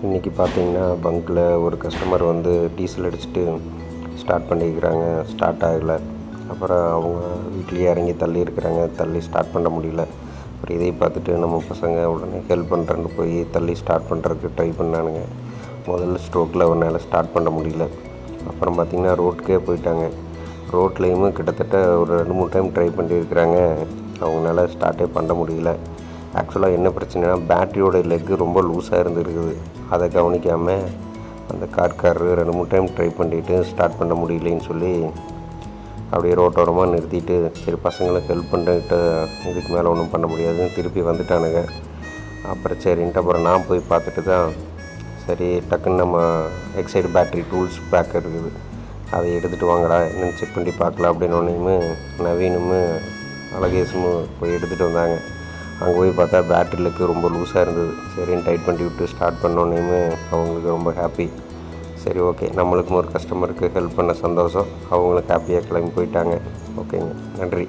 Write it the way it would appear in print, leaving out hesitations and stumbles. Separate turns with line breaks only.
இன்றைக்கி பார்த்தீங்கன்னா பங்க்கில் ஒரு கஸ்டமர் வந்து டீசல் அடிச்சுட்டு ஸ்டார்ட் பண்ணியிருக்கிறாங்க. ஸ்டார்ட் ஆகலை. அப்புறம் அவங்க வீட்லேயே இறங்கி தள்ளி இருக்கிறாங்க. தள்ளி ஸ்டார்ட் பண்ண முடியல. அப்புறம் இதை பார்த்துட்டு நம்ம பசங்க உடனே ஹெல்ப் பண்ணுறேன்னு போய் தள்ளி ஸ்டார்ட் பண்ணுறதுக்கு ட்ரை பண்ணானுங்க. முதல்ல ஸ்ட்ரோக்கில் அவனால் ஸ்டார்ட் பண்ண முடியல. அப்புறம் பார்த்திங்கன்னா ரோட்டுக்கே போயிட்டாங்க. ரோட்லேயுமே கிட்டத்தட்ட ஒரு 2-3 டைம் ட்ரை பண்ணியிருக்கிறாங்க. அவங்களால ஸ்டார்ட்டே பண்ண முடியல. ஆக்சுவலாக என்ன பிரச்சனைனா பேட்டரியோட லெக்கு ரொம்ப லூஸாக இருந்துருக்குது. அதை கவனிக்காமல் அந்த கார்காரரு 2-3 டைம் ட்ரை பண்ணிவிட்டு ஸ்டார்ட் பண்ண முடியலைன்னு சொல்லி அப்படியே ரோட்டோரமாக நிறுத்திட்டு, சரி பசங்களுக்கு ஹெல்ப் பண்ணிட்டு இதுக்கு மேலே ஒன்றும் பண்ண முடியாதுன்னு திருப்பி வந்துட்டானுங்க. அப்புறம் சரின்ட்டு அப்புறம் நான் போய் பார்த்துட்டு தான், சரி டக்குன்னு நம்ம எக்ஸைடு பேட்ரி டூல்ஸ் பேக் இருக்குது, அதை எடுத்துகிட்டு வாங்கடா என்னென்னு செக் பண்ணி பார்க்கலாம் அப்படின்னு ஒன்றையுமே நவீனும் அழகேசும் போய் எடுத்துகிட்டு வந்தாங்க. அங்கே போய் பார்த்தா பேட்டரி லெக்கு ரொம்ப லூஸாக இருந்தது. சரின்னு டைட் பண்ணி விட்டு ஸ்டார்ட் பண்ணோன்னே அவங்களுக்கு ரொம்ப ஹாப்பி. சரி ஓகே, நம்மளுக்கும் ஒரு கஸ்டமருக்கு ஹெல்ப் பண்ண சந்தோஷம். அவங்களும் ஹாப்பியாக கிளம்பி போயிட்டாங்க. ஓகேங்க, நன்றி.